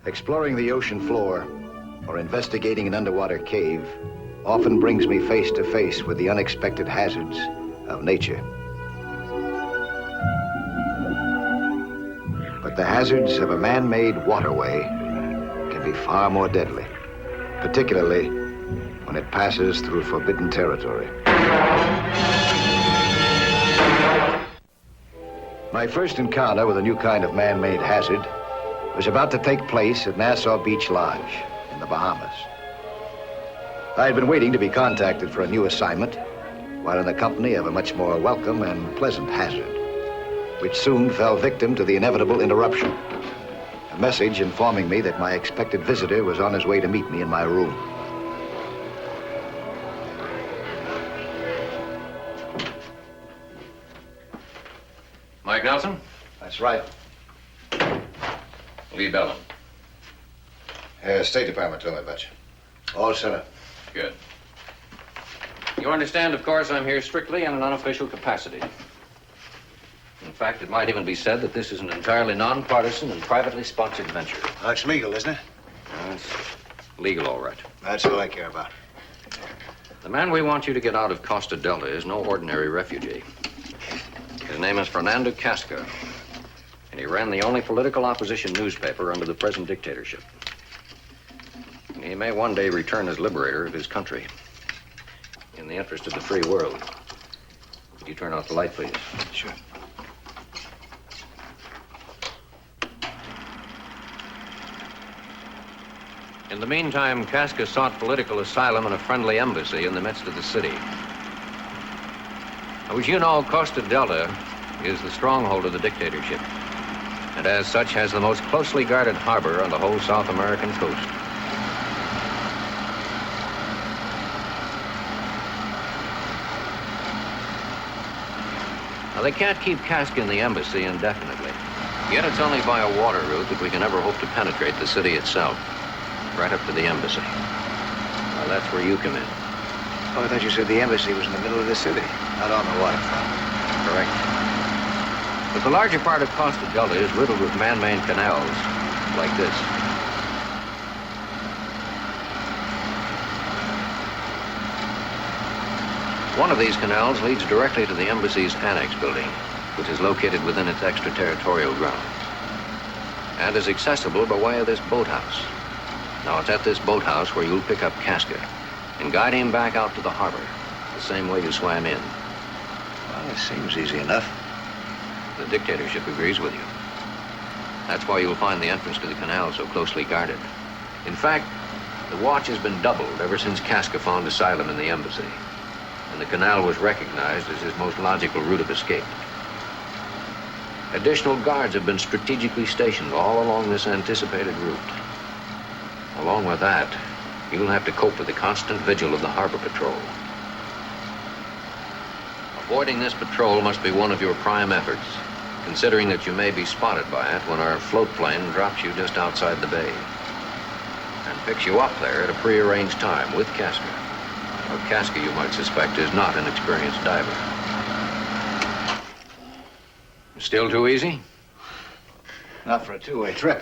Exploring the ocean floor or investigating an underwater cave often brings me face to face with the unexpected hazards of nature. But the hazards of a man-made waterway can be far more deadly, particularly when it passes through forbidden territory. My first encounter with a new kind of man-made hazard was about to take place at Nassau Beach Lodge in the Bahamas. I had been waiting to be contacted for a new assignment while in the company of a much more welcome and pleasant hazard, which soon fell victim to the inevitable interruption. A message informing me that my expected visitor was on his way to meet me in my room. Mike Nelson? That's right. Lee Bellin. State Department, tell me about you. All set up. Good. You understand, of course, I'm here strictly in an unofficial capacity. In fact, it might even be said that this is an entirely nonpartisan and privately sponsored venture. That's legal, isn't it? It's legal, all right. That's all I care about. The man we want you to get out of Costa Delta is no ordinary refugee. His name is Fernando Casca, and he ran the only political opposition newspaper under the present dictatorship. And he may one day return as liberator of his country in the interest of the free world. Could you turn off the light, please? Sure. In the meantime, Casca sought political asylum in a friendly embassy in the midst of the city. Now, as you know, Costa Delta is the stronghold of the dictatorship, and as such has the most closely guarded harbor on the whole South American coast. Now, they can't keep Casca in the embassy indefinitely, yet it's only by a water route that we can ever hope to penetrate the city itself, right up to the embassy. Now, that's where you come in. Oh, I thought you said the embassy was in the middle of the city, not on the waterfront. Correct. But the larger part of Costa Delta is riddled with man-made canals like this. One of these canals leads directly to the embassy's annex building, which is located within its extraterritorial grounds, and is accessible by way of this boathouse. Now, it's at this boathouse where you'll pick up Casca and guide him back out to the harbor, the same way you swam in. Well, it seems easy enough. The dictatorship agrees with you. That's why you'll find the entrance to the canal so closely guarded. In fact, the watch has been doubled ever since Casca found asylum in the embassy, and the canal was recognized as his most logical route of escape. Additional guards have been strategically stationed all along this anticipated route. Along with that, you'll have to cope with the constant vigil of the harbor patrol. Avoiding this patrol must be one of your prime efforts, considering that you may be spotted by it when our float plane drops you just outside the bay and picks you up there at a prearranged time with Casca. Now, Casca, you might suspect, is not an experienced diver. Still too easy? Not for a two-way trip.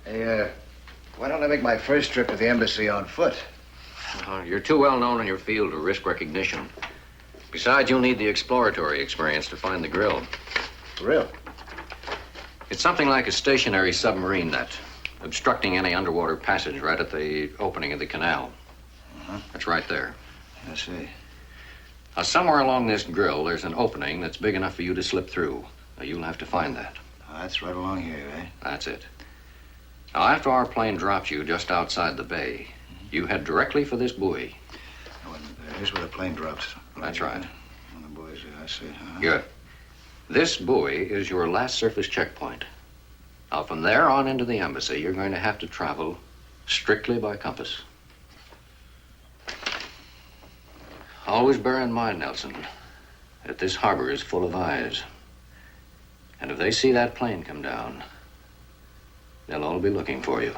Hey, why don't I make my first trip to the embassy on foot? You're too well known in your field to risk recognition. Besides, you'll need the exploratory experience to find the grill. Grill? It's something like a stationary submarine net, obstructing any underwater passage right at the opening of the canal. That's right there. I see. Now, somewhere along this grill, there's an opening that's big enough for you to slip through. Now, you'll have to find that. Oh, that's right along here, eh? That's it. Now, after our plane drops you just outside the bay, you head directly for this buoy. Oh, and here's where the plane drops. That's right. On the buoys, I see. Good. This buoy is your last surface checkpoint. Now, from there on into the embassy, you're going to have to travel strictly by compass. Always bear in mind, Nelson, that this harbor is full of eyes. And if they see that plane come down, they'll all be looking for you.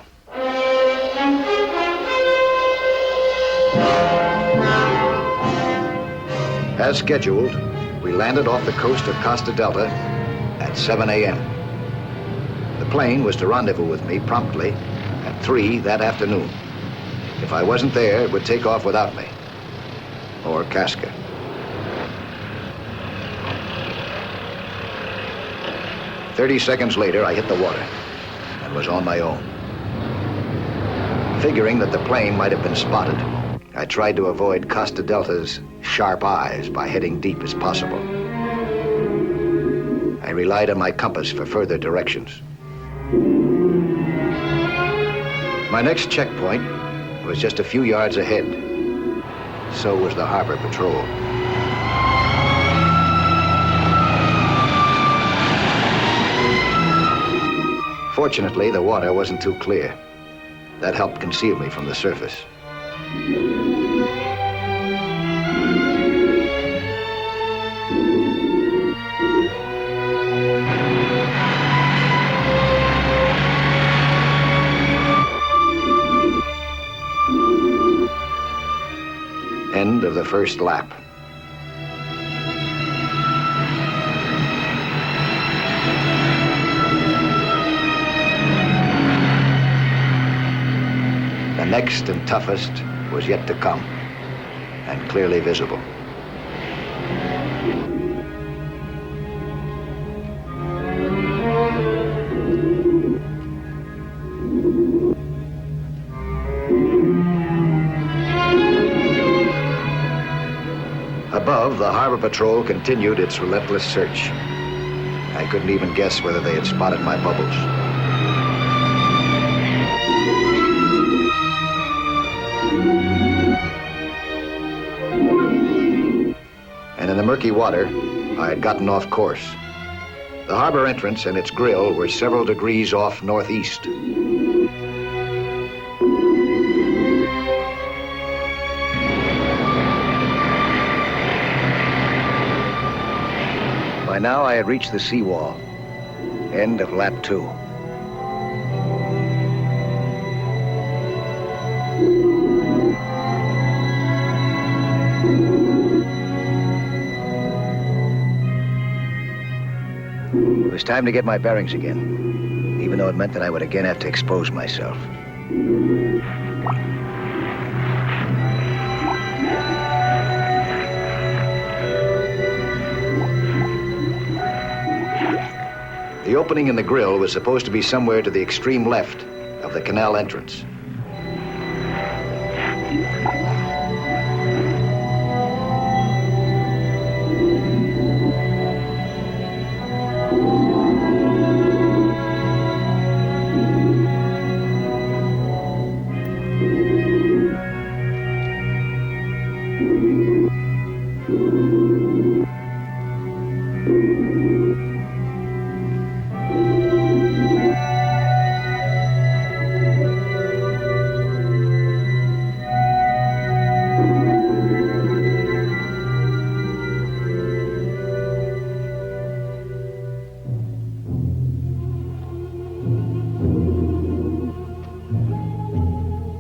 As scheduled, we landed off the coast of Costa Delta at 7 a.m. The plane was to rendezvous with me promptly at 3 that afternoon. If I wasn't there, it would take off without me. Or Casca. "30 seconds later, I hit the water and was on my own. Figuring that the plane might have been spotted, I tried to avoid Costa Delta's sharp eyes by heading deep as possible. I relied on my compass for further directions. My next checkpoint was just a few yards ahead. So was the harbor patrol. Fortunately, the water wasn't too clear. That helped conceal me from the surface. End of the first lap. The next and toughest was yet to come, and clearly visible. Above, the harbor patrol continued its relentless search. I couldn't even guess whether they had spotted my bubbles. And in the murky water, I had gotten off course. The harbor entrance and its grill were several degrees off northeast. By now, I had reached the seawall. End of lap 2. It was time to get my bearings again, even though it meant that I would again have to expose myself. The opening in the grill was supposed to be somewhere to the extreme left of the canal entrance.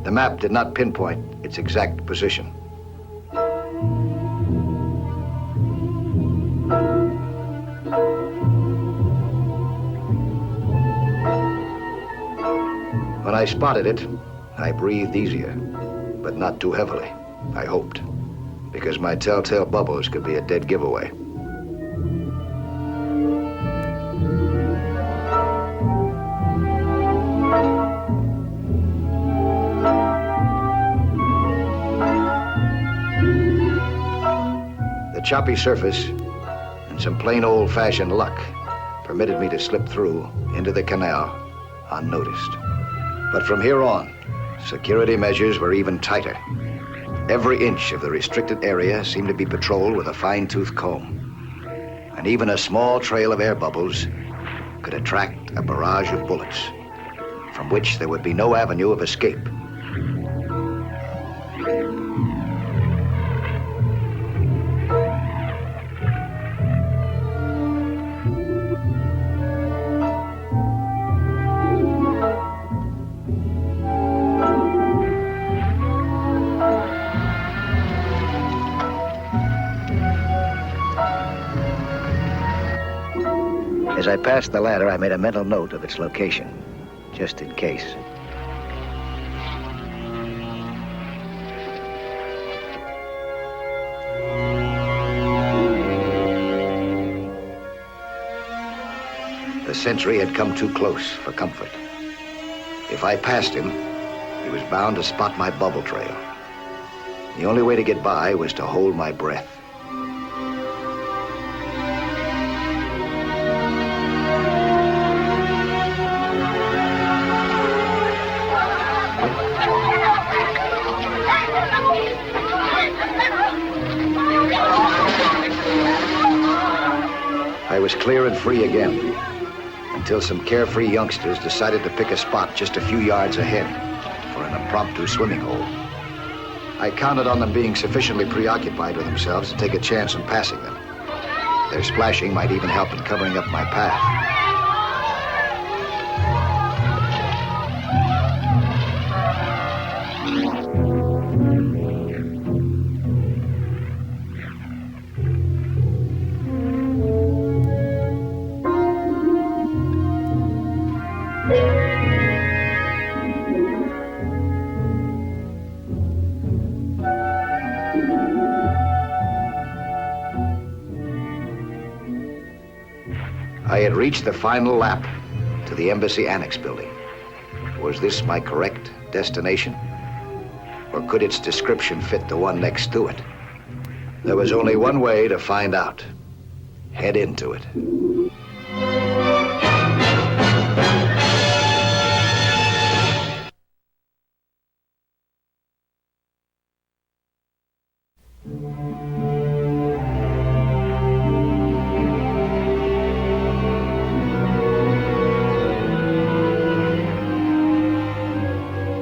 The map did not pinpoint its exact position. When I spotted it, I breathed easier, but not too heavily, I hoped, because my telltale bubbles could be a dead giveaway. The choppy surface and some plain old-fashioned luck permitted me to slip through into the canal unnoticed. But from here on, security measures were even tighter. Every inch of the restricted area seemed to be patrolled with a fine-tooth comb. And even a small trail of air bubbles could attract a barrage of bullets, from which there would be no avenue of escape. As I passed the ladder, I made a mental note of its location, just in case. The sentry had come too close for comfort. If I passed him, he was bound to spot my bubble trail. The only way to get by was to hold my breath. I was clear and free again, until some carefree youngsters decided to pick a spot just a few yards ahead for an impromptu swimming hole. I counted on them being sufficiently preoccupied with themselves to take a chance in passing them. Their splashing might even help in covering up my path. I had reached the final lap to the Embassy Annex building. Was this my correct destination? Or could its description fit the one next to it? There was only one way to find out. Head into it.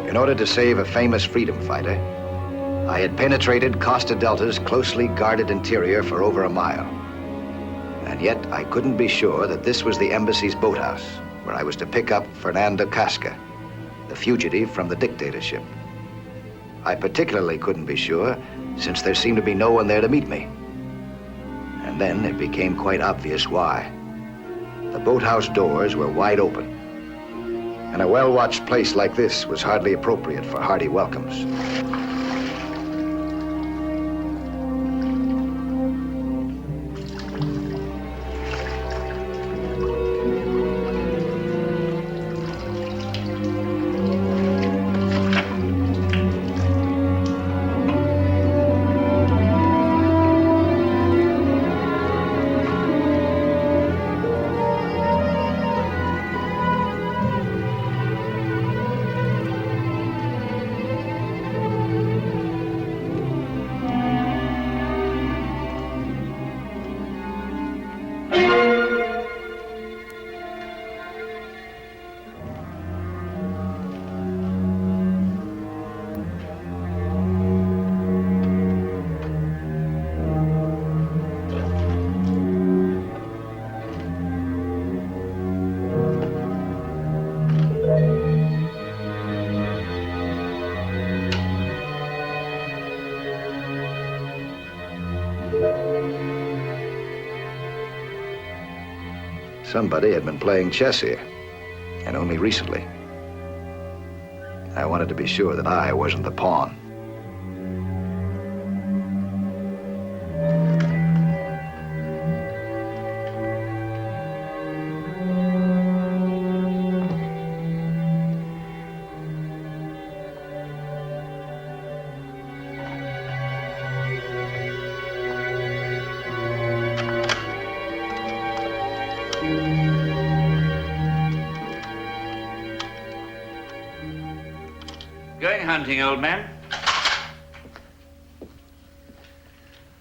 In order to save a famous freedom fighter, I had penetrated Costa Delta's closely guarded interior for over a mile. And yet I couldn't be sure that this was the embassy's boathouse, where I was to pick up Fernando Casca, the fugitive from the dictatorship. I particularly couldn't be sure, since there seemed to be no one there to meet me. And then it became quite obvious why. The boathouse doors were wide open, and a well-watched place like this was hardly appropriate for hearty welcomes. Somebody had been playing chess here, and only recently. I wanted to be sure that I wasn't the pawn. Going hunting, old man?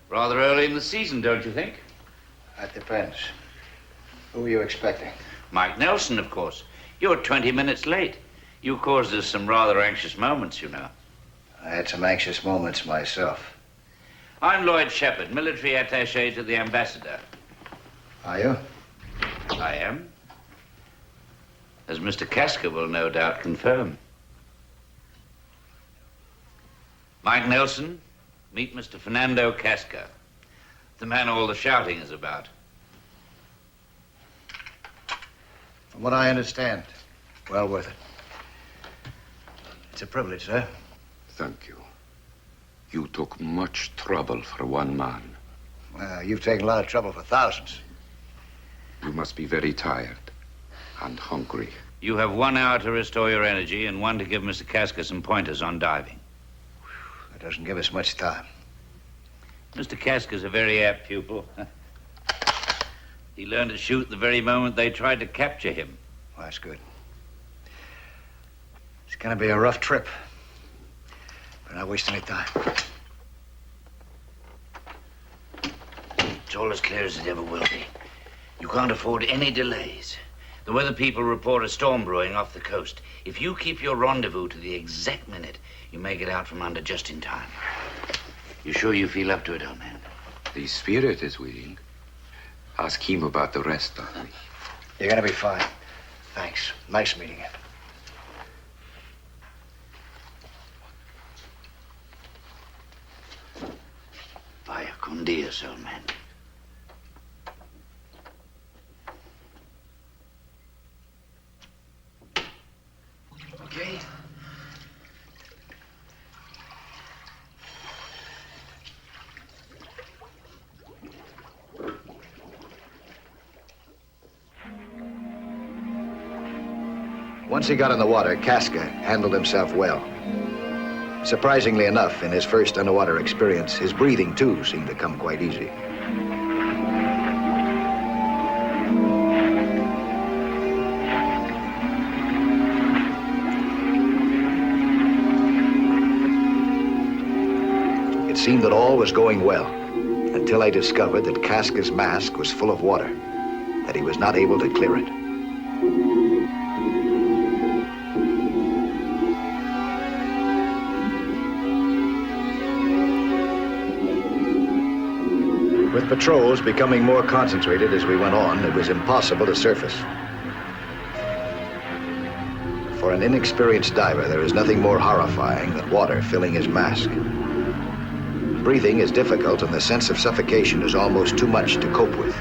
Rather early in the season, don't you think? That depends. Who are you expecting? Mike Nelson, of course. You're 20 minutes late. You caused us some rather anxious moments, you know. I had some anxious moments myself. I'm Lloyd Shepard, military attaché to the ambassador. Are you? I am. As Mr. Casca will no doubt confirm. Mike Nelson, meet Mr. Fernando Casca, the man all the shouting is about. From what I understand, well worth it. It's a privilege, sir. Thank you. You took much trouble for one man. Well, you've taken a lot of trouble for thousands. You must be very tired and hungry. You have 1 hour to restore your energy and 1 to give Mr. Casca some pointers on diving. That doesn't give us much time. Mr. Casca's a very apt pupil. He learned to shoot the very moment they tried to capture him. Well, that's good. It's gonna be a rough trip. But not waste any time. It's all as clear as it ever will be. You can't afford any delays. The weather people report a storm brewing off the coast. If you keep your rendezvous to the exact minute, you may get out from under just in time. You sure you feel up to it, old man? The spirit is willing. Ask him about the rest of me. You're gonna be fine. Thanks. Nice meeting you. Vaya con Dios, old man. Okay. Once he got in the water, Casca handled himself well. Surprisingly enough, in his first underwater experience, his breathing, too, seemed to come quite easy. It seemed that all was going well, until I discovered that Casca's mask was full of water, that he was not able to clear it. With patrols becoming more concentrated as we went on, it was impossible to surface. For an inexperienced diver, there is nothing more horrifying than water filling his mask. Breathing is difficult, and the sense of suffocation is almost too much to cope with.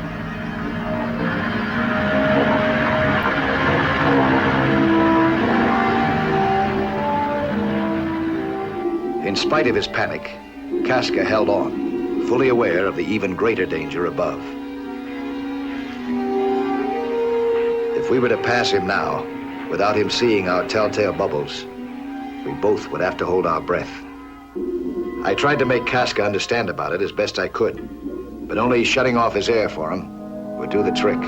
In spite of his panic, Casca held on, fully aware of the even greater danger above. If we were to pass him now, without him seeing our telltale bubbles, we both would have to hold our breath. I tried to make Casca understand about it as best I could, but only shutting off his air for him would do the trick.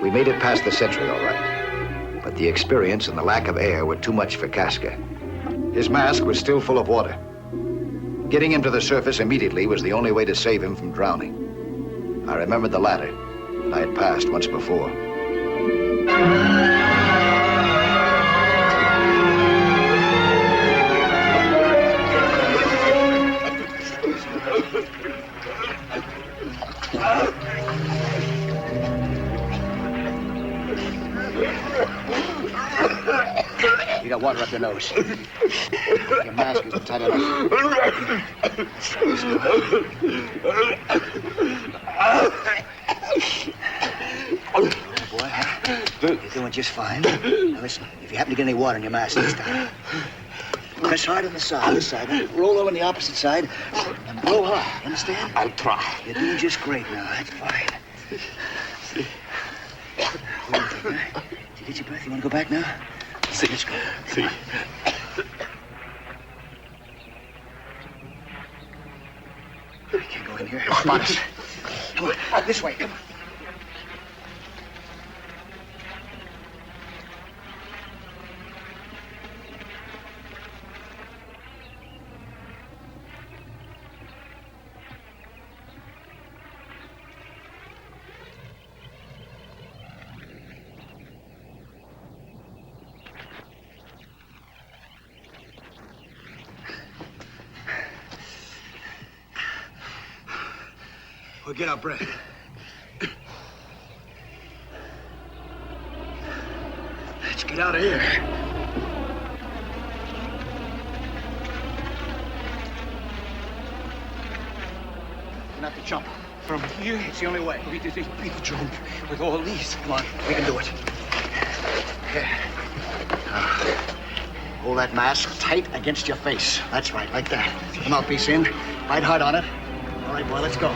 We made it past the sentry, all right. But the experience and the lack of air were too much for Casca. His mask was still full of water. Getting him to the surface immediately was the only way to save him from drowning. I remembered the ladder that I had passed once before. You got water up your nose. Your mask isn't tight enough. Oh, boy, huh? You're doing just fine. Now listen, if you happen to get any water in your mask this time, press hard on the side, this side. Roll over on the opposite side and blow hard. You understand? I'll try. You're doing just great now. That's fine. What do you think, huh? Did you get your breath? You want to go back now? See. Let's go. See. We can't go in here. Spot us. Come on, this way. Come on. We'll get our breath. Let's get out of here. We're not to jump. From here? It's the only way. We jump with all these. Come on, we can do it. Okay. Hold that mask tight against your face. That's right, like that. The mouthpiece in. Bite hard on it. All right, boy, let's go.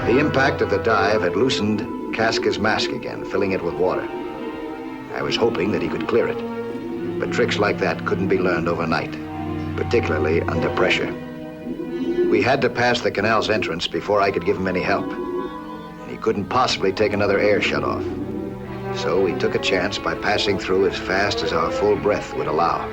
The impact of the dive had loosened Casca's mask again, filling it with water. I was hoping that he could clear it. But tricks like that couldn't be learned overnight, particularly under pressure. We had to pass the canal's entrance before I could give him any help. He couldn't possibly take another air shut-off. So we took a chance by passing through as fast as our full breath would allow.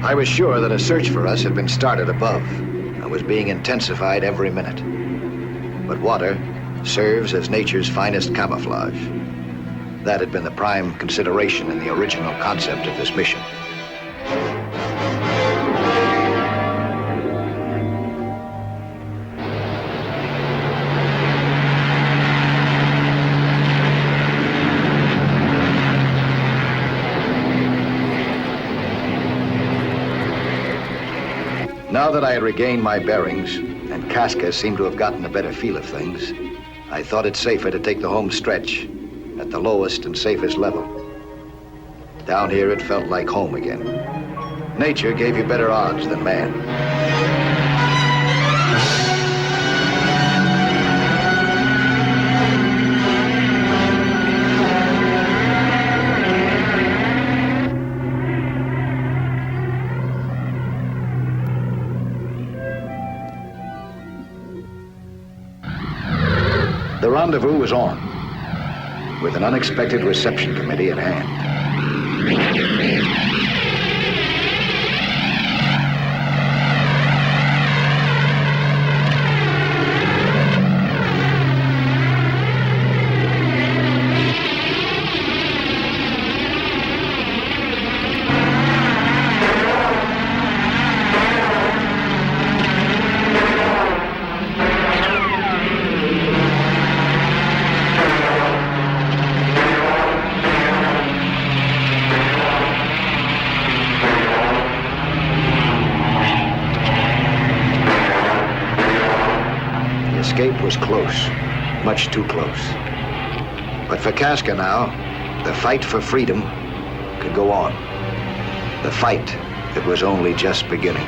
I was sure that a search for us had been started above and was being intensified every minute. But water serves as nature's finest camouflage. That had been the prime consideration in the original concept of this mission. Now that I had regained my bearings, and Casca seemed to have gotten a better feel of things, I thought it safer to take the home stretch at the lowest and safest level. Down here, it felt like home again. Nature gave you better odds than man. The rendezvous was on, with an unexpected reception committee at hand. Escape was close, much too close. But for Casca now, the fight for freedom could go on. The fight that was only just beginning.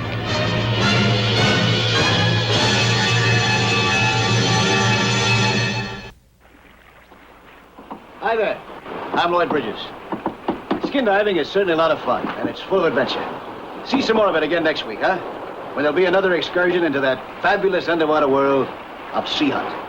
Hi there. I'm Lloyd Bridges. Skin diving is certainly a lot of fun, and it's full of adventure. See some more of it again next week, huh? When there'll be another excursion into that fabulous underwater world of Sea Hunt.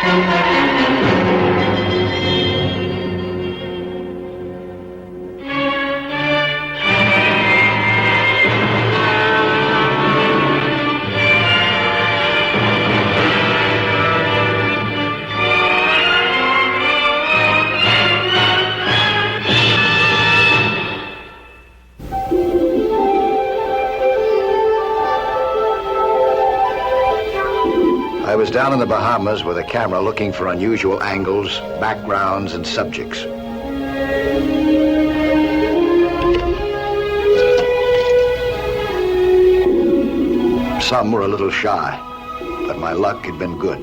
I was down in the Bahamas with a camera looking for unusual angles, backgrounds, and subjects. Some were a little shy, but my luck had been good.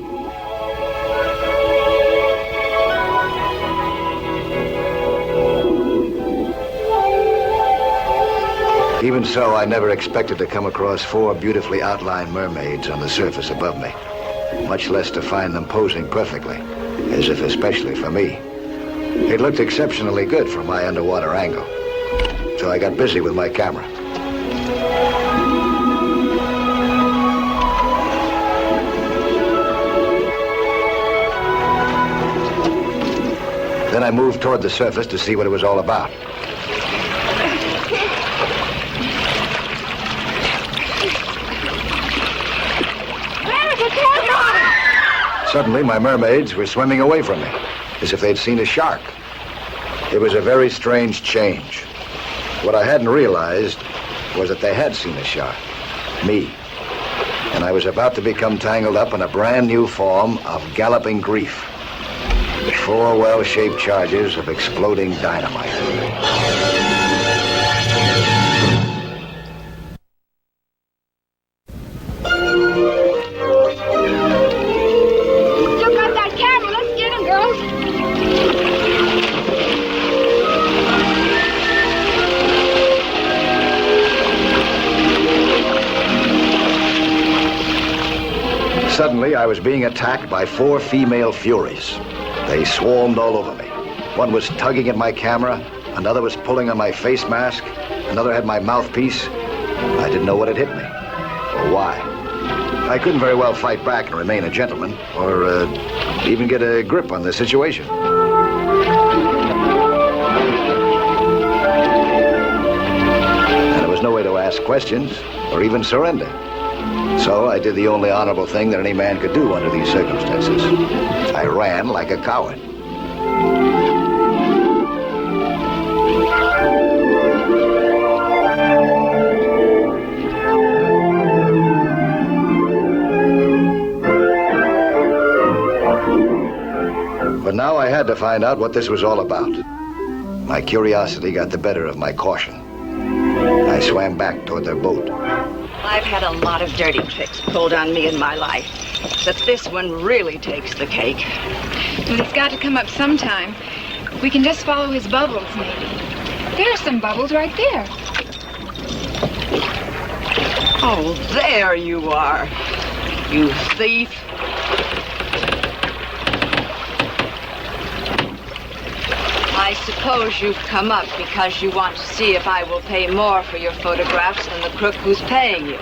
Even so, I never expected to come across 4 beautifully outlined mermaids on the surface above me, much less to find them posing perfectly, as if especially for me. It looked exceptionally good from my underwater angle, so I got busy with my camera. Then I moved toward the surface to see what it was all about. Suddenly, my mermaids were swimming away from me, as if they'd seen a shark. It was a very strange change. What I hadn't realized was that they had seen a shark, me. And I was about to become tangled up in a brand new form of galloping grief. 4 well-shaped charges of exploding dynamite. Suddenly, I was being attacked by 4 female furies. They swarmed all over me. One was tugging at my camera, another was pulling on my face mask, another had my mouthpiece. I didn't know what had hit me, or why. I couldn't very well fight back and remain a gentleman, or even get a grip on the situation. And there was no way to ask questions, or even surrender. So I did the only honorable thing that any man could do under these circumstances. I ran like a coward. But now I had to find out what this was all about. My curiosity got the better of my caution. I swam back toward their boat. I've had a lot of dirty tricks pulled on me in my life, but this one really takes the cake. Well, he's got to come up sometime. We can just follow his bubbles, maybe. There are some bubbles right there. Oh, there you are, you thief. I suppose you've come up because you want to see if I will pay more for your photographs than the crook who's paying you.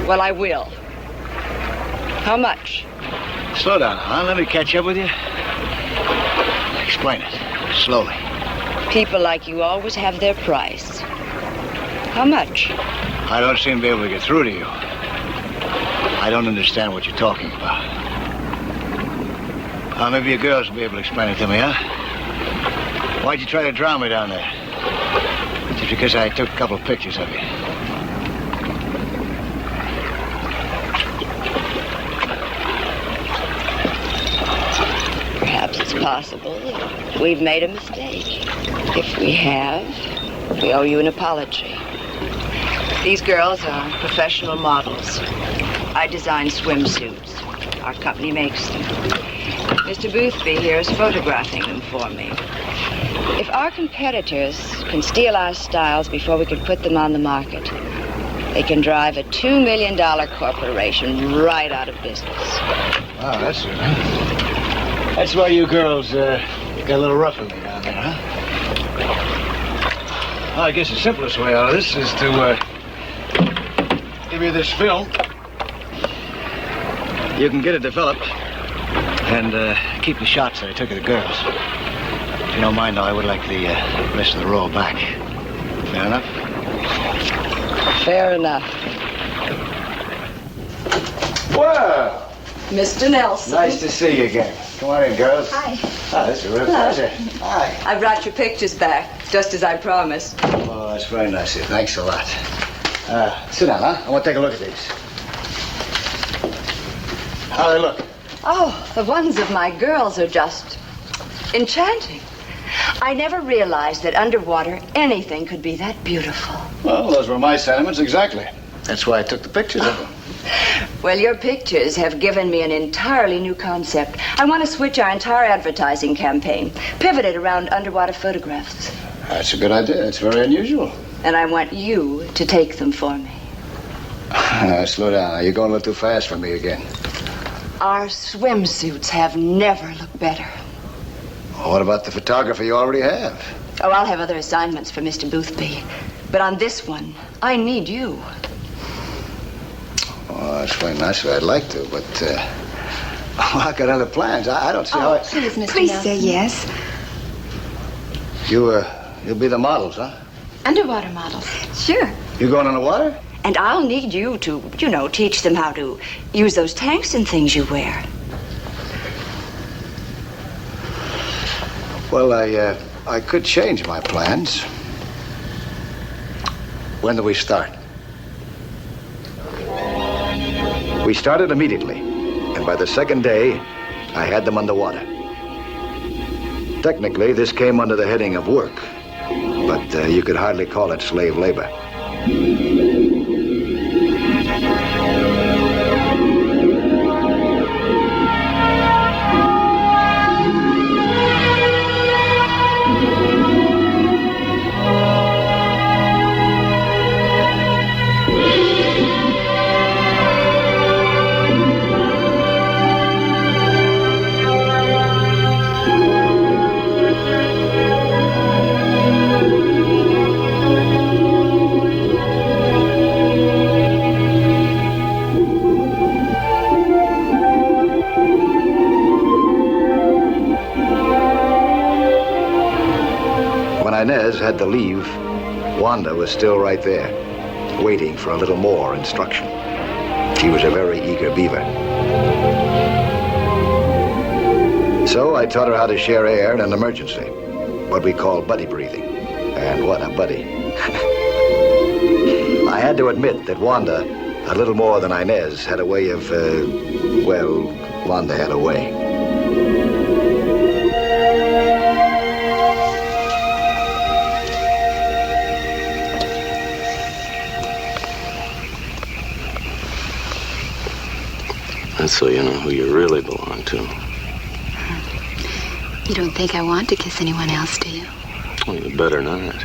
Well, I will. How much? Slow down, huh? Let me catch up with you. Explain it, slowly. People like you always have their price. How much? I don't seem to be able to get through to you. I don't understand what you're talking about. Maybe your girls will be able to explain it to me, huh? Why'd you try to drown me down there? Just because I took a couple of pictures of you. Perhaps it's possible that we've made a mistake. If we have, we owe you an apology. These girls are professional models. I design swimsuits. Our company makes them. Mr. Boothby here is photographing them for me. If our competitors can steal our styles before we can put them on the market, they can drive a $2 million corporation right out of business. Oh, that's it, huh? That's why you girls got a little rough with me down there, huh? Well, I guess the simplest way out of this is to give you this film. You can get it developed And keep the shots that I took of the girls. If you don't mind, though, I would like the rest of the roll back. Fair enough? Fair enough. Well, Mr. Nelson. nice to see you again. Come on in, girls. Hi. Oh, it's a real pleasure. Hi. I brought your pictures back, just as I promised. Oh, that's very nice of you. Thanks a lot. Sit down, huh? I want to take a look at these. How do they look? Oh, the ones of my girls are just enchanting. I never realized that underwater anything could be that beautiful. Well, those were my sentiments, exactly. That's why I took the pictures of them. Well, your pictures have given me an entirely new concept. I want to switch our entire advertising campaign, pivot it around underwater photographs. That's a good idea. It's very unusual. And I want you to take them for me. Slow down. You're going a little too fast for me again. Our swimsuits have never looked better. Well, what about the photographer you already have? Oh, I'll have other assignments for Mr. Boothby. But on this one, I need you. Oh, that's very nice. I'd like to, but I got other plans. I don't see how I... Please, Mr. Please Nelson. Say yes. You'll be the models, huh? Underwater models. Sure. You going on the water? And I'll need you to, teach them how to use those tanks and things you wear. Well, I could change my plans. When do we start? We started immediately, and by the second day, I had them underwater. Technically, this came under the heading of work, but you could hardly call it slave labor. Inez had to leave, Wanda was still right there, waiting for a little more instruction. She was a very eager beaver. So I taught her how to share air in an emergency, what we call buddy breathing. And what a buddy. I had to admit that Wanda, a little more than Inez, had a way of, Wanda had a way. That's so you know who you really belong to. You don't think I want to kiss anyone else, do you? Well, you better not.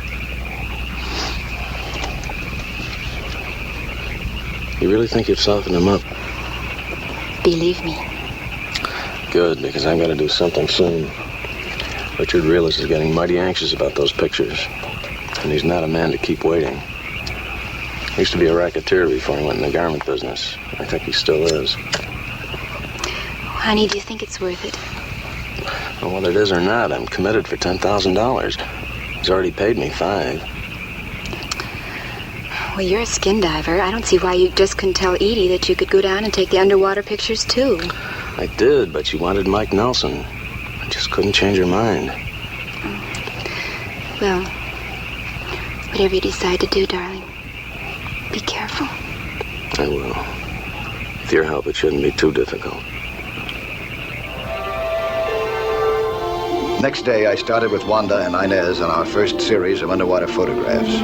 You really think you've softened him up? Believe me. Good, because I've got to do something soon. Richard Reales is getting mighty anxious about those pictures. And he's not a man to keep waiting. He used to be a racketeer before he went in the garment business. I think he still is. Honey, do you think it's worth it? Well, whether it is or not, I'm committed for $10,000. He's already paid me $5,000. Well, you're a skin diver. I don't see why you just couldn't tell Edie that you could go down and take the underwater pictures, too. I did, but she wanted Mike Nelson. I just couldn't change her mind. Well, whatever you decide to do, darling, be careful. I will. With your help, it shouldn't be too difficult. Next day, I started with Wanda and Inez on our first series of underwater photographs.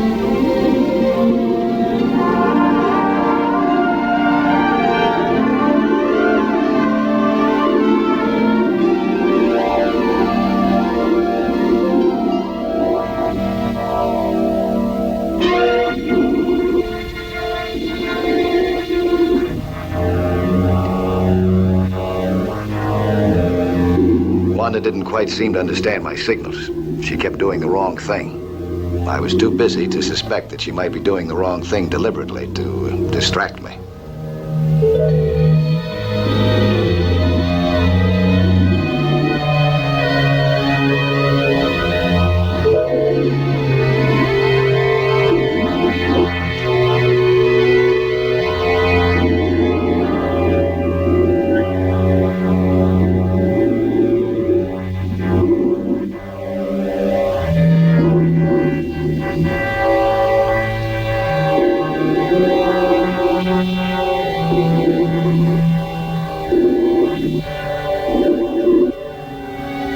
Wanda didn't quite seem to understand my signals. She kept doing the wrong thing. I was too busy to suspect that she might be doing the wrong thing deliberately to distract me.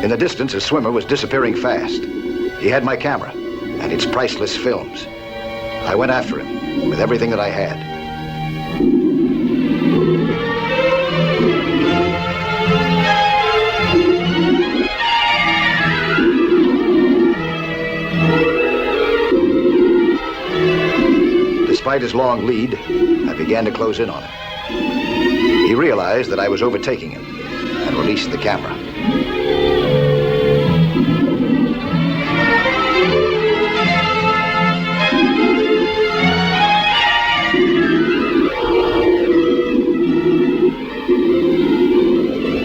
In the distance, a swimmer was disappearing fast. He had my camera and its priceless films. I went after him with everything that I had. Despite his long lead, I began to close in on him. He realized that I was overtaking him and released the camera.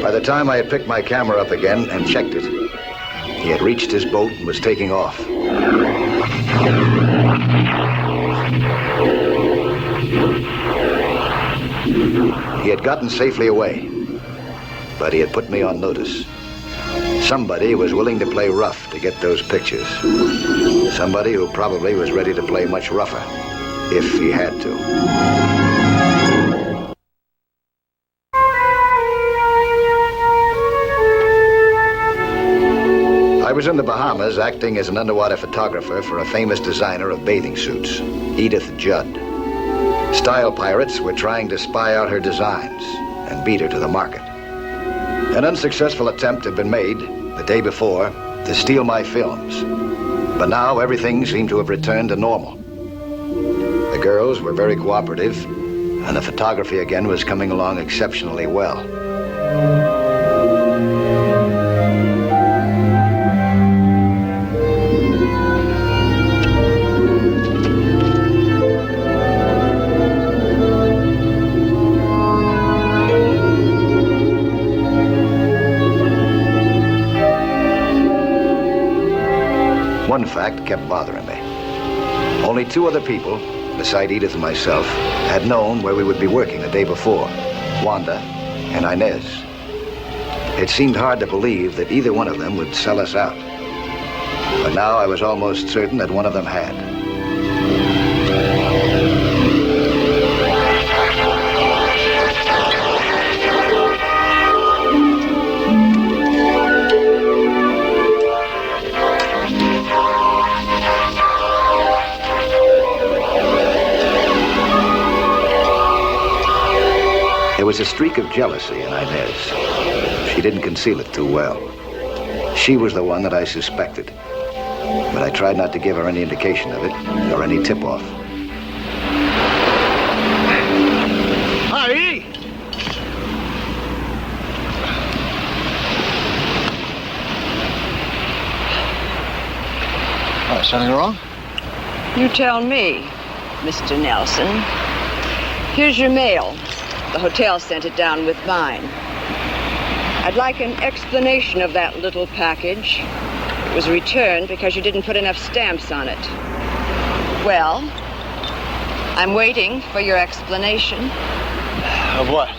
By the time I had picked my camera up again and checked it, he had reached his boat and was taking off. He had gotten safely away, but he had put me on notice. Somebody was willing to play rough to get those pictures. Somebody who probably was ready to play much rougher, if he had to. I was in the Bahamas acting as an underwater photographer for a famous designer of bathing suits, Edith Judd. Style pirates were trying to spy out her designs and beat her to the market. An unsuccessful attempt had been made the day before to steal my films, but now everything seemed to have returned to normal. The girls were very cooperative, and the photography again was coming along exceptionally well. One fact kept bothering me. Only two other people, beside Edith and myself, had known where we would be working the day before, Wanda and Inez. It seemed hard to believe that either one of them would sell us out. But now I was almost certain that one of them had. There was a streak of jealousy in Inez. She didn't conceal it too well. She was the one that I suspected, but I tried not to give her any indication of it or any tip-off. Hi, Edie. Oh, something wrong? You tell me, Mr. Nelson. Here's your mail. The hotel sent it down with mine. I'd like an explanation of that little package. It was returned because you didn't put enough stamps on it. Well, I'm waiting for your explanation. Of what?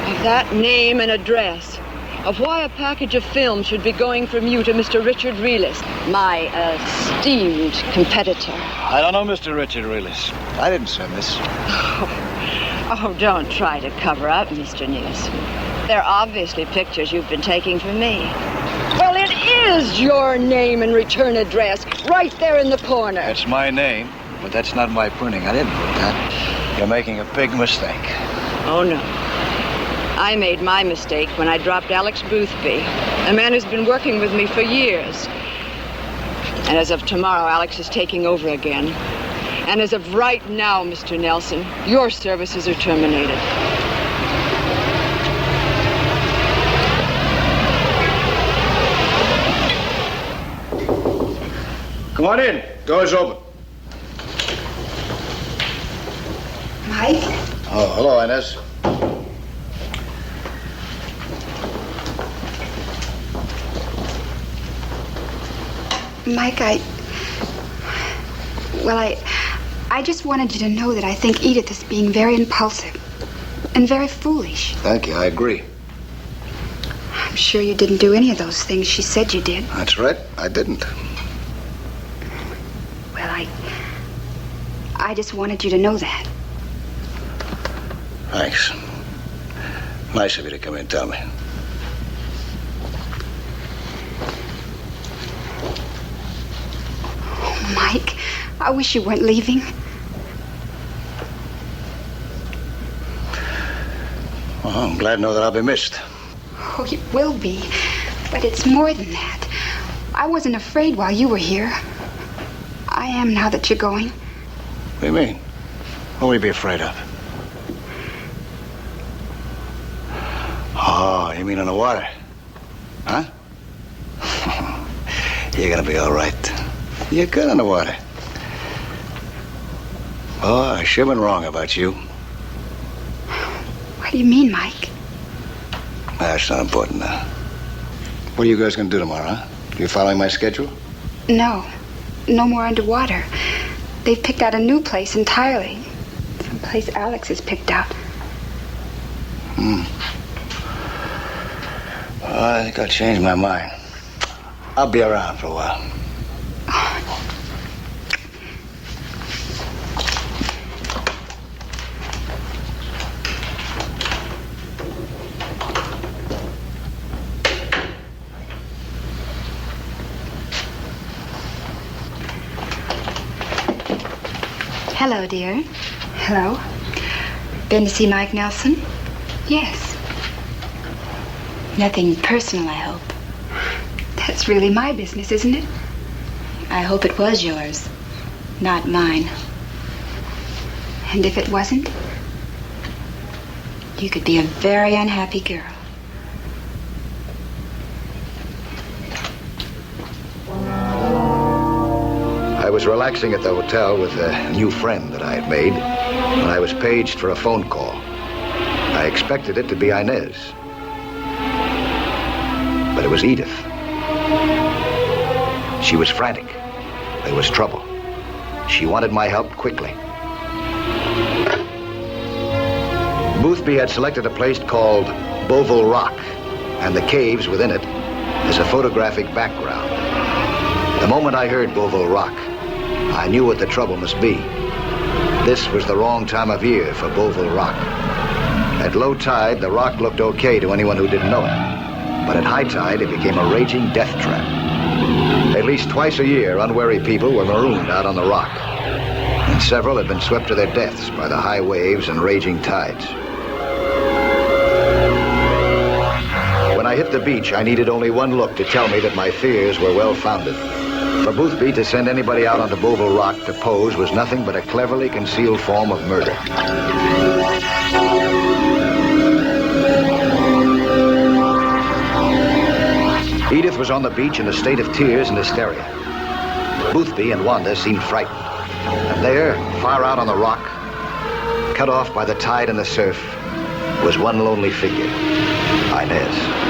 Of that name and address. Of why a package of film should be going from you to Mr. Richard Relis, my esteemed competitor. I don't know Mr. Richard Relis. I didn't send this. Oh, don't try to cover up, Mr. Nielsen. They're obviously pictures you've been taking for me. Well, it is your name and return address, right there in the corner. It's my name, but that's not my printing. I didn't put that. You're making a big mistake. Oh, no. I made my mistake when I dropped Alex Boothby, a man who's been working with me for years. And as of tomorrow, Alex is taking over again. And as of right now, Mr. Nelson, your services are terminated. Come on in. Door's open. Mike? Oh, hello, Inez. Mike, I just wanted you to know that I think Edith is being very impulsive and very foolish. Thank you, I agree. I'm sure you didn't do any of those things she said you did. That's right, I didn't. Well, I just wanted you to know that. Thanks. Nice of you to come in and tell me. Mike, I wish you weren't leaving. Well, I'm glad to know that I'll be missed. Oh, you will be. But it's more than that. I wasn't afraid while you were here. I am now that you're going. What do you mean? What will you be afraid of? Oh, you mean on the water? Huh? You're gonna be all right. You're good on the water. Oh, I sure been wrong about you. What do you mean, Mike? That's not important now. What are you guys gonna do tomorrow, huh? You following my schedule? No. No more underwater. They've picked out a new place entirely. Some place Alex has picked out. Well, I think I'll change my mind. I'll be around for a while. Hello, dear. Hello. Been to see Mike Nelson? Yes. Nothing personal, I hope. That's really my business, isn't it? I hope it was yours, not mine. And if it wasn't, you could be a very unhappy girl. I was relaxing at the hotel with a new friend that I had made when I was paged for a phone call. I expected it to be Inez. But it was Edith. She was frantic. There was trouble. She wanted my help quickly. Boothby had selected a place called Beauville Rock and the caves within it as a photographic background. The moment I heard Beauville Rock, I knew what the trouble must be. This was the wrong time of year for Beauville Rock. At low tide, the rock looked okay to anyone who didn't know it. But at high tide, it became a raging death trap. At least twice a year, unwary people were marooned out on the rock. And several had been swept to their deaths by the high waves and raging tides. When I hit the beach, I needed only one look to tell me that my fears were well-founded. For Boothby to send anybody out onto Beauville Rock to pose was nothing but a cleverly concealed form of murder. Edith was on the beach in a state of tears and hysteria. Boothby and Wanda seemed frightened. And there, far out on the rock, cut off by the tide and the surf, was one lonely figure, Inez.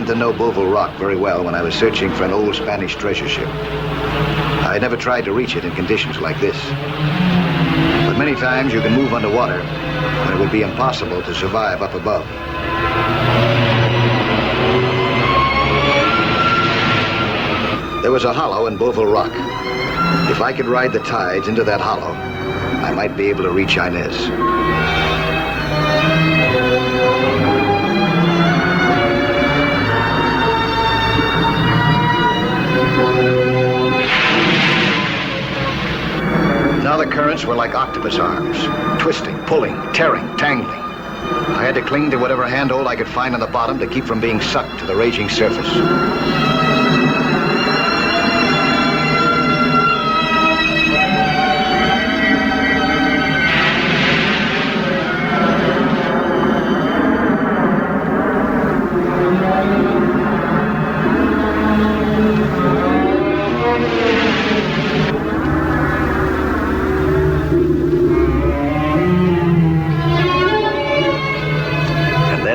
To know Beauville Rock very well when I was searching for an old Spanish treasure ship. I had never tried to reach it in conditions like this. But many times you can move underwater when it would be impossible to survive up above. There was a hollow in Beauville Rock. If I could ride the tides into that hollow, I might be able to reach Inez. Now the currents were like octopus arms, twisting, pulling, tearing, tangling. I had to cling to whatever handhold I could find on the bottom to keep from being sucked to the raging surface.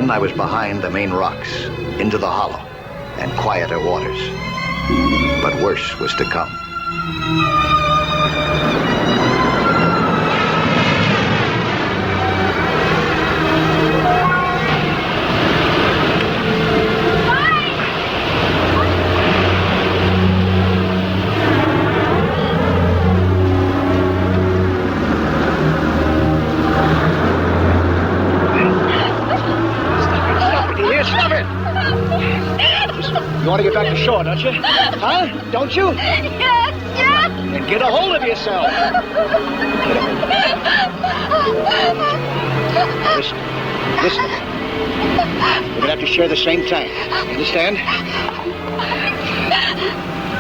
I was behind the main rocks, into the hollow, and quieter waters. But worse was to come. want to get back to shore, don't you? Huh? Don't you? Yes, yes. Then get a hold of yourself. Get a hold. Listen. Listen. We're going to have to share the same tank. You understand?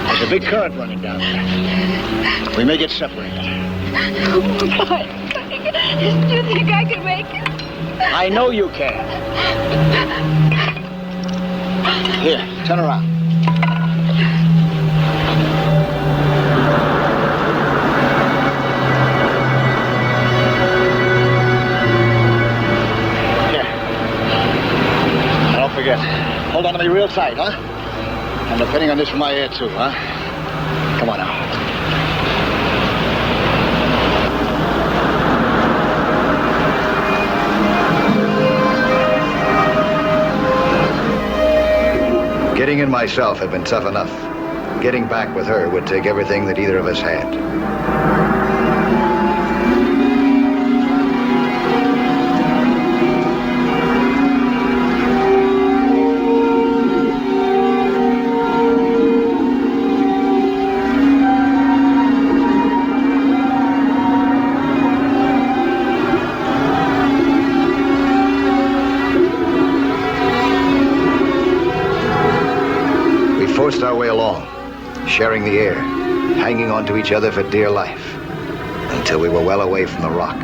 There's a big current running down there. We may get separated. Mike, do you think I can make it? I know you can. Here, turn around. Here. Now, don't forget. Hold on to me real tight, huh? I'm depending on this for my air, too, huh? Come on now. Getting in myself had been tough enough. Getting back with her would take everything that either of us had. Forced our way along, sharing the air, hanging on to each other for dear life, until we were well away from the rock.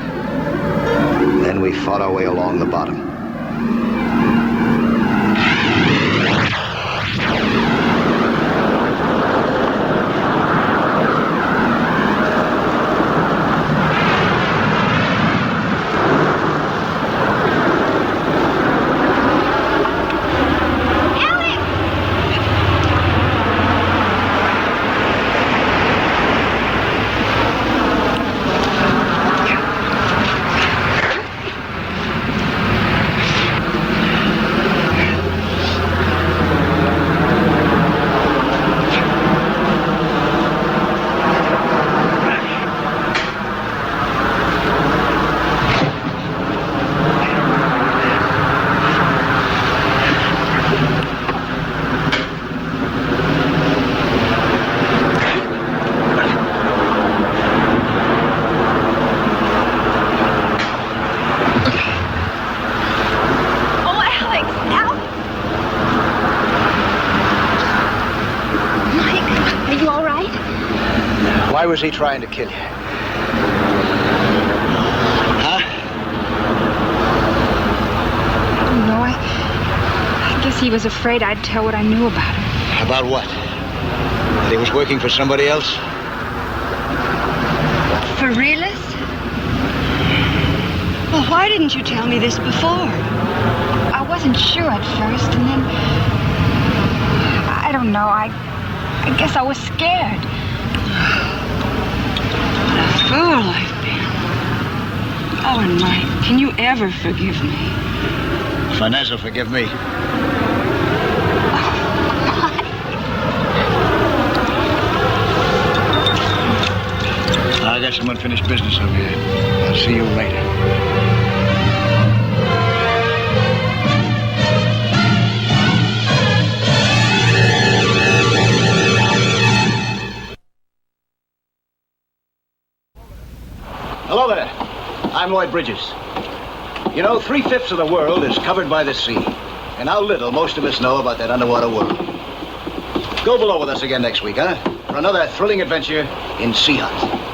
Then we fought our way along the bottom. Why was he trying to kill you? Huh? No, I guess he was afraid I'd tell what I knew about him. About what? That he was working for somebody else? For realists? Well, why didn't you tell me this before? I wasn't sure at first, and then... I don't know, I guess I was scared. Fool I've been. Oh, and Mike, can you ever forgive me? Finesse will forgive me. I got some unfinished business over here. I'll see you later. Hello there. I'm Lloyd Bridges. You know, 3/5 of the world is covered by the sea. And how little most of us know about that underwater world. Go below with us again next week, huh? For another thrilling adventure in Sea Hunt.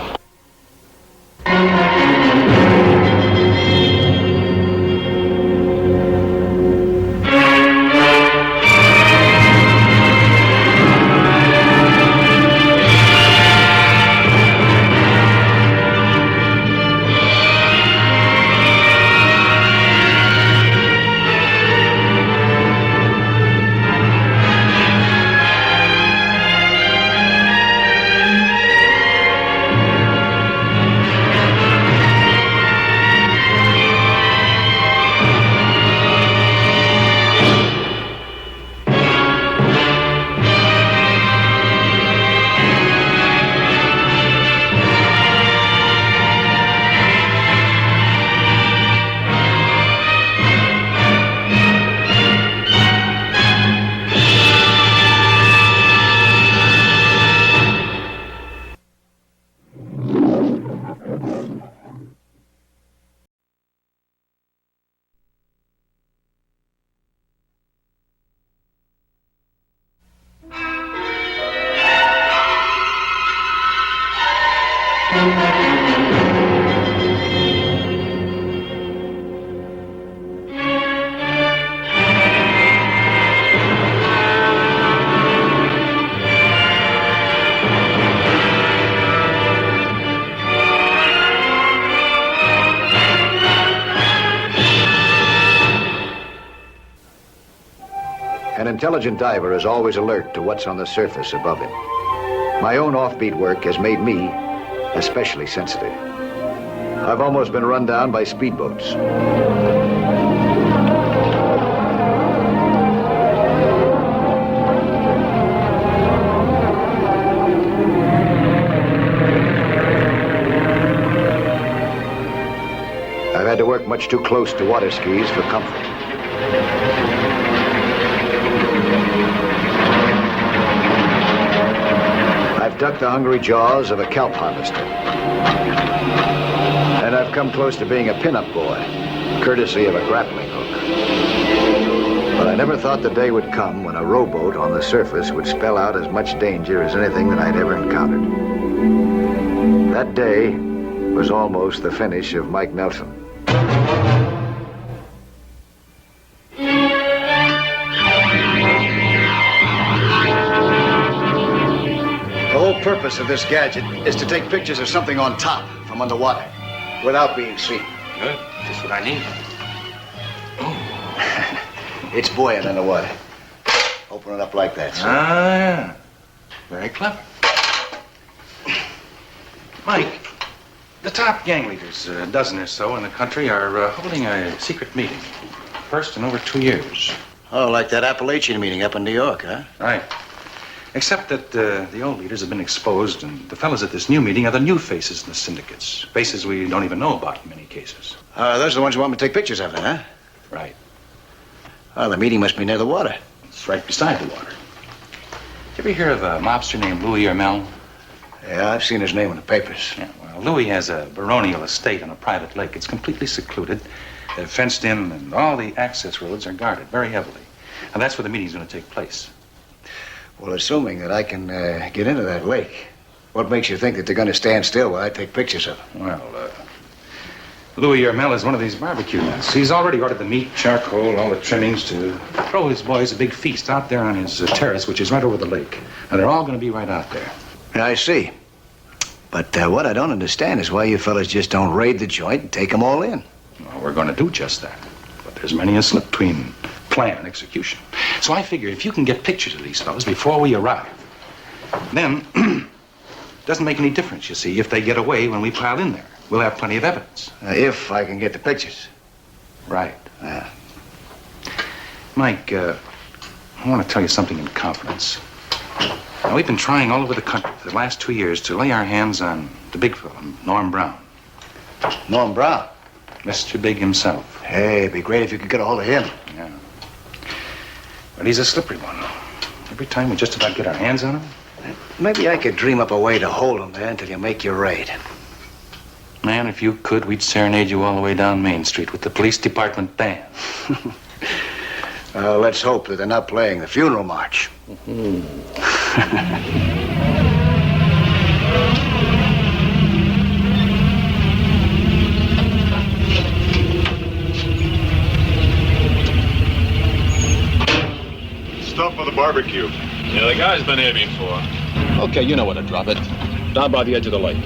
An intelligent diver is always alert to what's on the surface above him. My own offbeat work has made me especially sensitive. I've almost been run down by speedboats. I've had to work much too close to water skis for comfort. I've ducked the hungry jaws of a kelp harvester. And I've come close to being a pin-up boy, courtesy of a grappling hook. But I never thought the day would come when a rowboat on the surface would spell out as much danger as anything that I'd ever encountered. That day was almost the finish of Mike Nelson. The whole purpose of this gadget is to take pictures of something on top from underwater without being seen. Good. Just what I need. It's buoyant underwater. Open it up like that, sir. Ah, yeah. Very clever. Mike, the top gang leaders, a dozen or so in the country, are holding a secret meeting. First in over 2 years. Oh, like that Appalachian meeting up in New York, huh? Right. Except that the old leaders have been exposed, and the fellas at this new meeting are the new faces in the syndicates. Faces we don't even know about in many cases. Those are the ones you want me to take pictures of, then, huh? Right. Oh, the meeting must be near the water. It's right beside the water. Did you ever hear of a mobster named Louis Ermel? Yeah, I've seen his name in the papers. Yeah, well, Louis has a baronial estate on a private lake. It's completely secluded. They're fenced in, and all the access roads are guarded very heavily. And that's where the meeting's going to take place. Well, assuming that I can get into that lake, what makes you think that they're going to stand still while I take pictures of them? Well, Louis Ermel is one of these barbecue nuts. He's already ordered the meat, charcoal, all the trimmings to throw his boys a big feast out there on his terrace, which is right over the lake. And they're all going to be right out there. Yeah, I see. But what I don't understand is why you fellas just don't raid the joint and take them all in. Well, we're going to do just that. But there's many a slip between plan and execution. So I figure if you can get pictures of these fellas before we arrive, then it doesn't make any difference, you see, if they get away when we pile in there. We'll have plenty of evidence. If I can get the pictures. Right. Mike, I want to tell you something in confidence. Now, we've been trying all over the country for the last 2 years to lay our hands on the big fella, Norm Brown. Norm Brown? Mr. Big himself. Hey, it'd be great if you could get a hold of him. Yeah. But he's a slippery one. Every time we just about get our hands on him. Maybe I could dream up a way to hold him there until you make your raid. Man, if you could, we'd serenade you all the way down Main Street with the police department band. Let's hope that they're not playing the funeral march. Stop for the barbecue. Yeah, the guy's been here before. Okay, you know where to drop it. Down by the edge of the lake.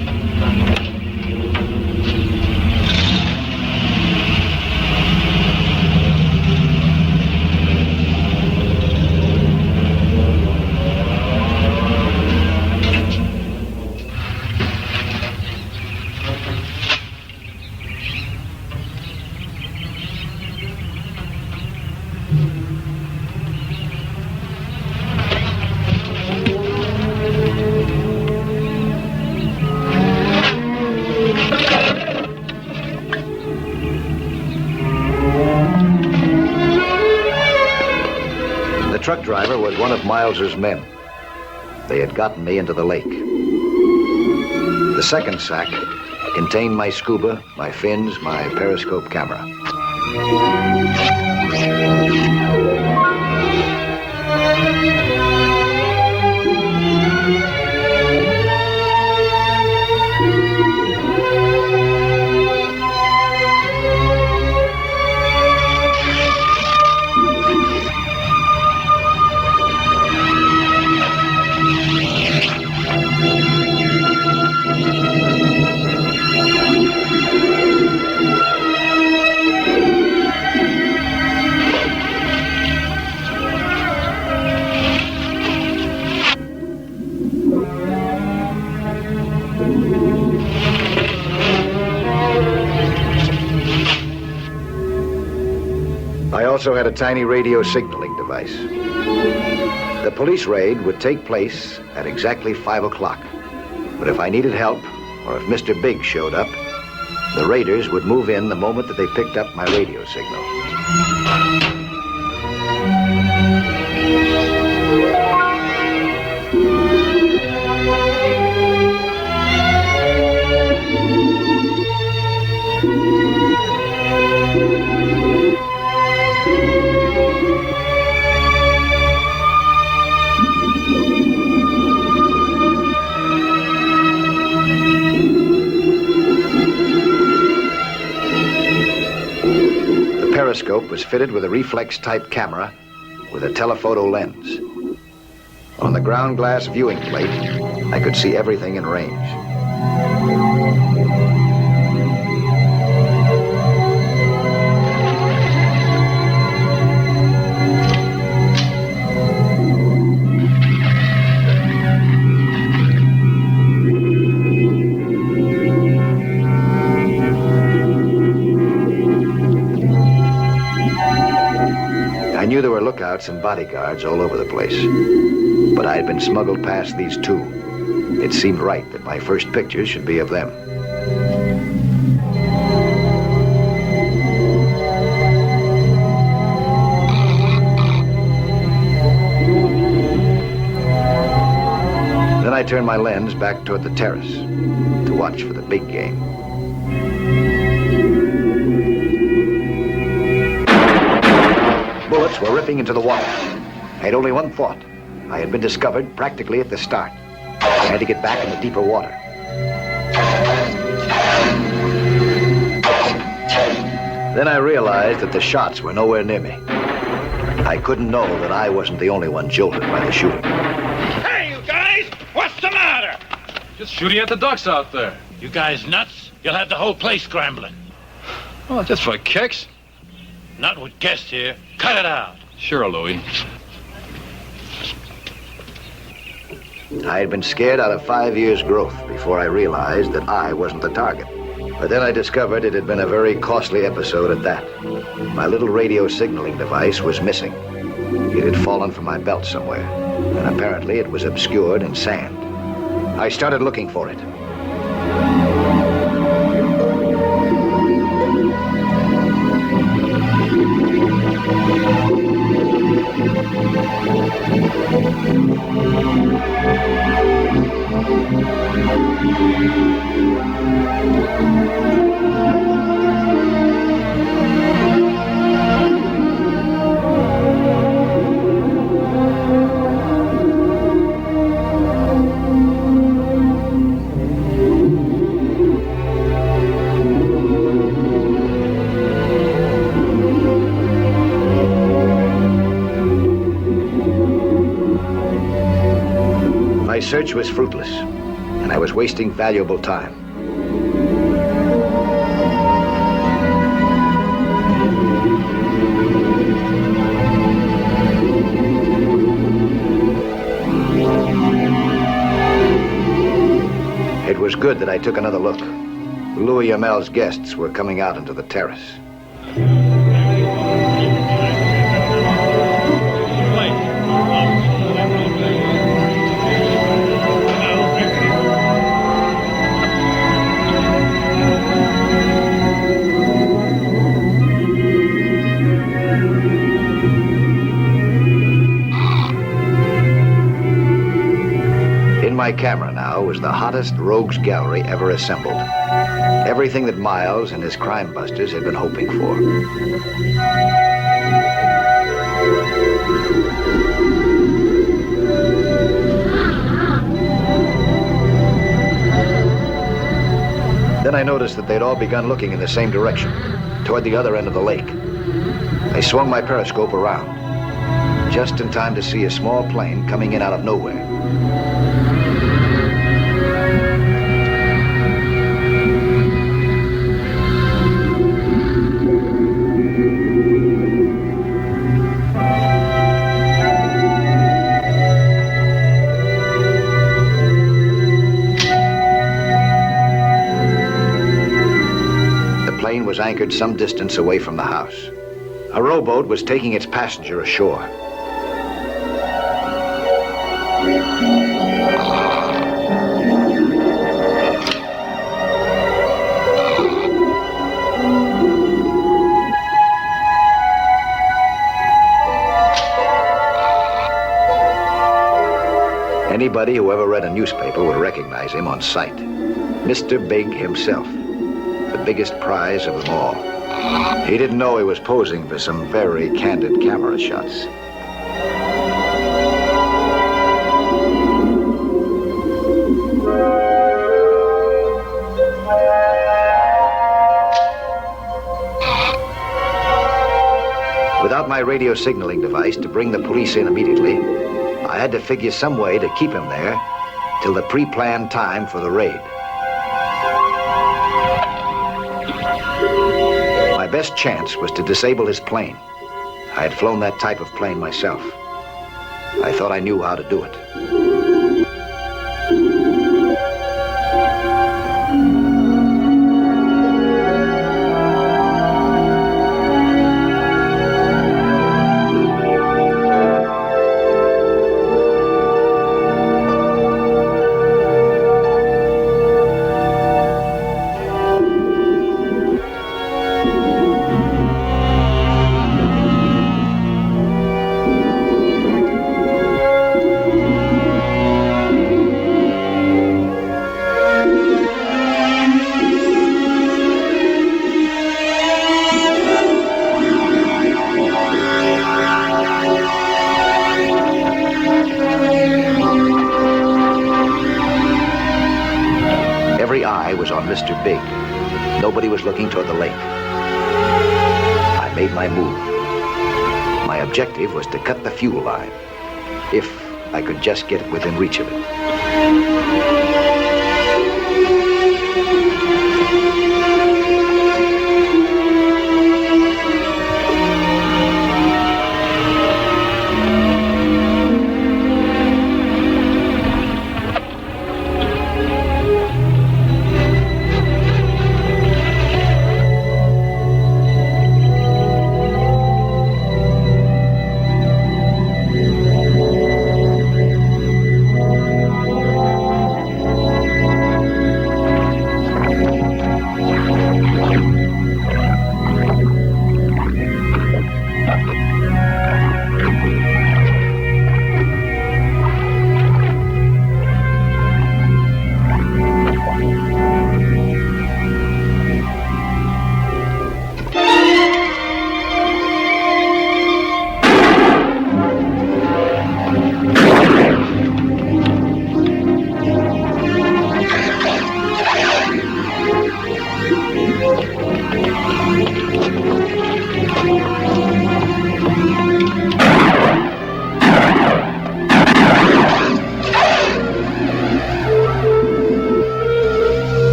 The truck driver was one of Miles's men. They had gotten me into the lake. The second sack contained my scuba, my fins, my periscope camera. I also had a tiny radio signaling device. The police raid would take place at exactly 5 o'clock. But if I needed help, or if Mr. Big showed up, the raiders would move in the moment that they picked up my radio signal. The periscope was fitted with a reflex-type camera with a telephoto lens. On the ground glass viewing plate, I could see everything in range. I knew there were lookouts and bodyguards all over the place, but I had been smuggled past these two. It seemed right that my first pictures should be of them. Then I turned my lens back toward the terrace to watch for the big game. Bullets were ripping into the water. I had only one thought. I had been discovered practically at the start. I had to get back in the deeper water. Then I realized that the shots were nowhere near me. I couldn't know that I wasn't the only one jolted by the shooting. Hey, you guys! What's the matter? Just shooting at the ducks out there. You guys nuts? You'll have the whole place scrambling. Oh, just for kicks. Not with guests here. Cut it out. Sure, Louie. I had been scared out of 5 years' growth before I realized that I wasn't the target. But then I discovered it had been a very costly episode at that. My little radio signaling device was missing. It had fallen from my belt somewhere, and apparently it was obscured in sand. I started looking for it. My search was fruitless, and I was wasting valuable time. It was good that I took another look. Louis Amel's guests were coming out into the terrace. In my camera now was the hottest rogues gallery ever assembled. Everything that Miles and his crime busters had been hoping for. Then I noticed that they'd all begun looking in the same direction, toward the other end of the lake. I swung my periscope around, just in time to see a small plane coming in out of nowhere. Was anchored some distance away from the house. A rowboat was taking its passenger ashore. Anybody who ever read a newspaper would recognize him on sight. Mr. Big himself, the biggest prize of them all. He didn't know he was posing for some very candid camera shots. Without my radio signaling device to bring the police in immediately, I had to figure some way to keep him there till the pre-planned time for the raid. My best chance was to disable his plane. I had flown that type of plane myself. I thought I knew how to do it. Every eye was on Mr. Big. Nobody was looking toward the lake. I made my move. My objective was to cut the fuel line, if I could just get within reach of it.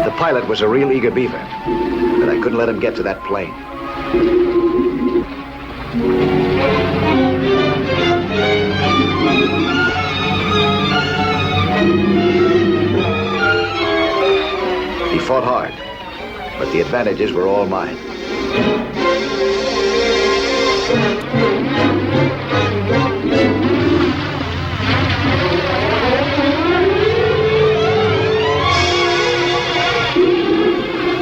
The pilot was a real eager beaver, but I couldn't let him get to that plane. He fought hard, but the advantages were all mine.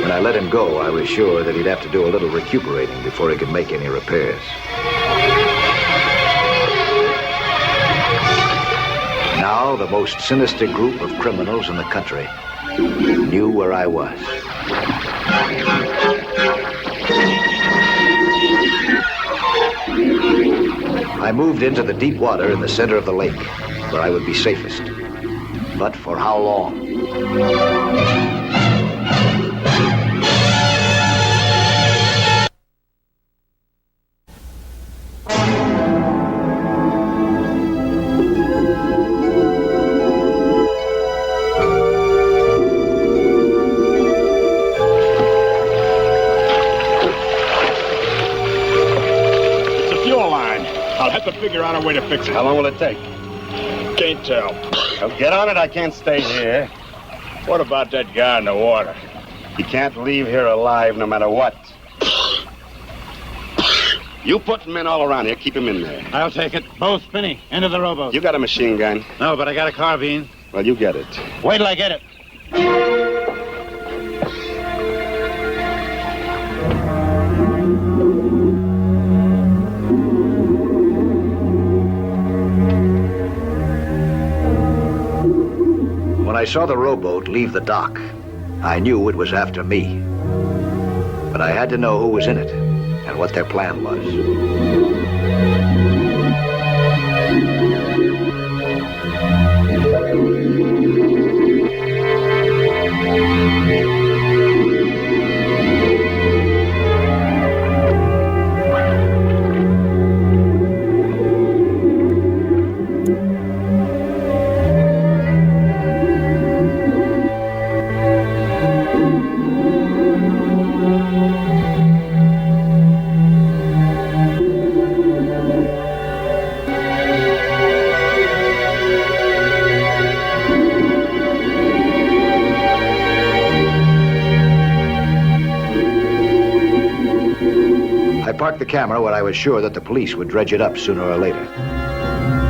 When I let him go, I was sure that he'd have to do a little recuperating before he could make any repairs. Now, the most sinister group of criminals in the country knew where I was. I moved into the deep water in the center of the lake, where I would be safest. But for how long? figure out a way to fix it. How long will it take? Can't tell. Well, get on it. I can't stay here. What about that guy in the water? He can't leave here alive no matter what. You put men all around here. Keep him in there. I'll take it. Both spinny. Into the rowboat. You got a machine gun? No, but I got a carbine. Well, you get it. Wait till I get it. When I saw the rowboat leave the dock, I knew it was after me. But I had to know who was in it and what their plan was. I parked the camera where I was sure that the police would dredge it up sooner or later.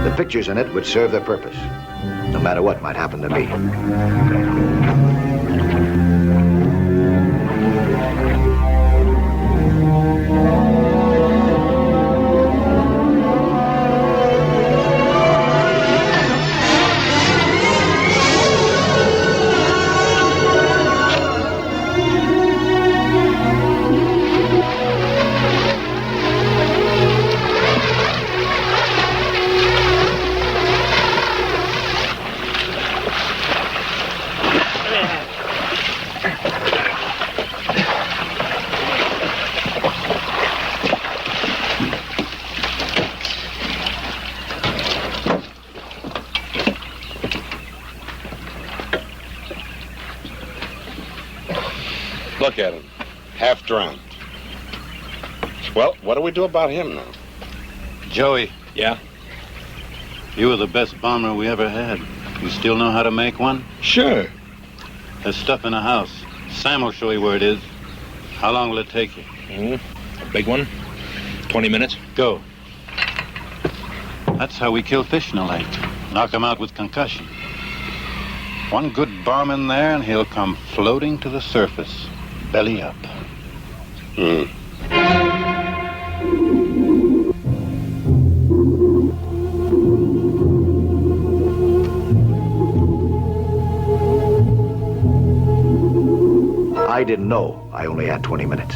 The pictures in it would serve their purpose, no matter what might happen to me. Look at him. Half drowned. Well, what do we do about him now? Joey. Yeah? You were the best bomber we ever had. You still know how to make one? Sure. There's stuff in the house. Sam will show you where it is. How long will it take you? A big one? 20 minutes? Go. That's how we kill fish in the lake. Knock him out with concussion. One good bomb in there and he'll come floating to the surface, belly up. I didn't know I only had 20 minutes.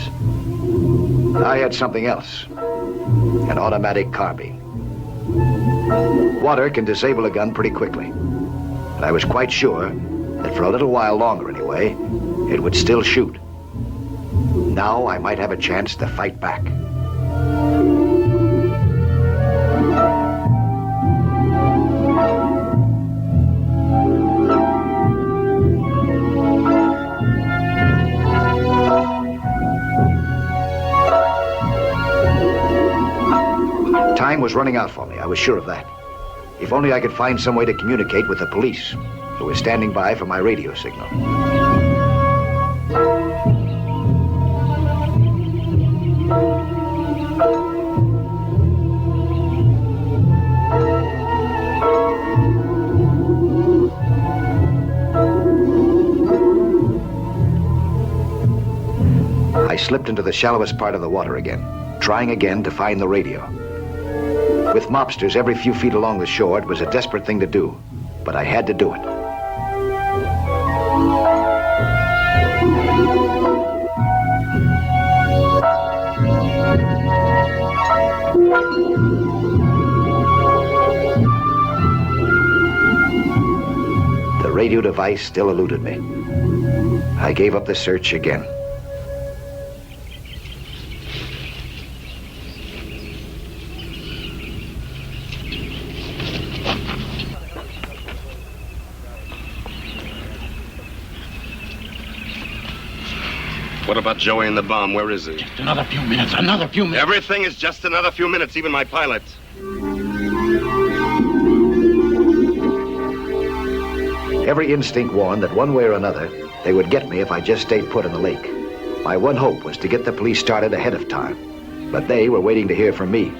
I had something else. An automatic carbine. Water can disable a gun pretty quickly. And I was quite sure that for a little while longer anyway, it would still shoot. Now I might have a chance to fight back. Time was running out for me, I was sure of that. If only I could find some way to communicate with the police, who were standing by for my radio signal. I slipped into the shallowest part of the water again, trying again to find the radio. With mobsters every few feet along the shore, it was a desperate thing to do, but I had to do it. The radio device still eluded me. I gave up the search again. What about Joey and the bomb? Where is he? Just another few minutes, another few minutes. Everything is just another few minutes, even my pilot. Every instinct warned that one way or another, they would get me if I just stayed put in the lake. My one hope was to get the police started ahead of time, but they were waiting to hear from me.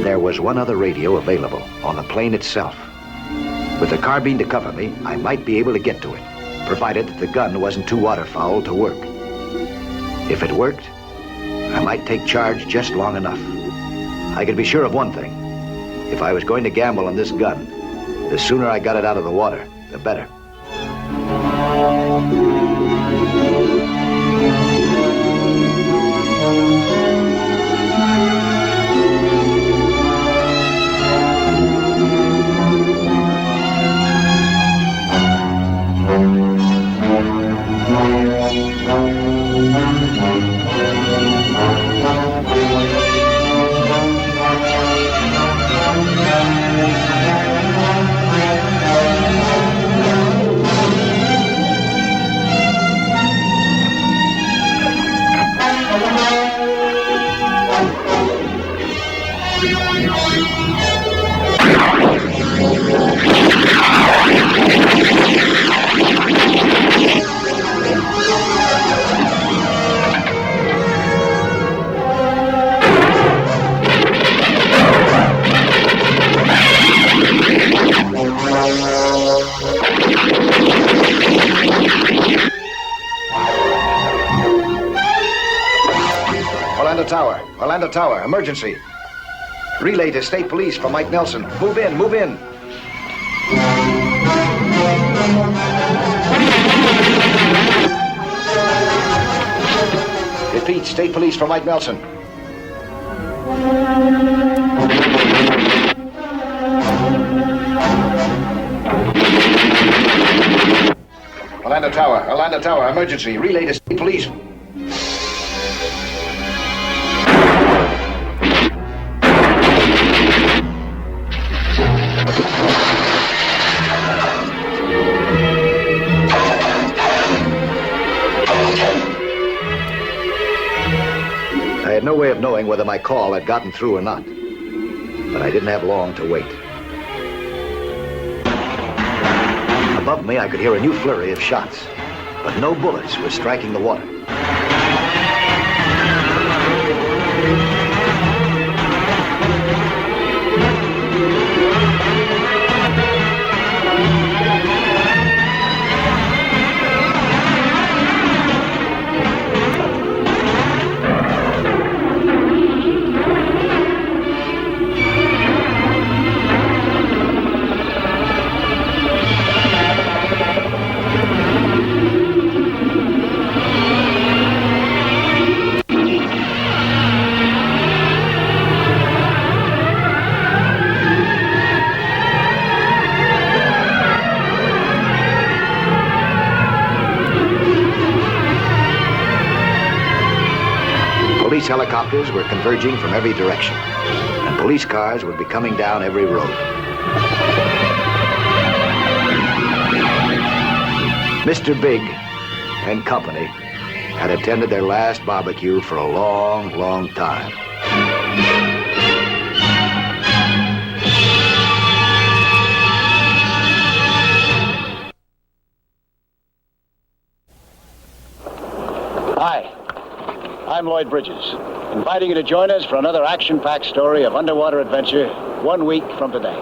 There was one other radio available on the plane itself. With the carbine to cover me, I might be able to get to it, provided that the gun wasn't too waterfoul to work. If it worked, I might take charge just long enough. I could be sure of one thing. If I was going to gamble on this gun, the sooner I got it out of the water, the better. Orlando Tower, emergency. Relay to state police for Mike Nelson. Move in, move in. Repeat, state police for Mike Nelson. Orlando Tower, emergency. Relay to state police. I had no way of knowing whether my call had gotten through or not, but I didn't have long to wait. Above me, I could hear a new flurry of shots, but no bullets were striking the water. Police helicopters were converging from every direction, and police cars would be coming down every road. Mr. Big and company had attended their last barbecue for a long, long time. Hi. I'm Lloyd Bridges, inviting you to join us for another action-packed story of underwater adventure 1 week from today.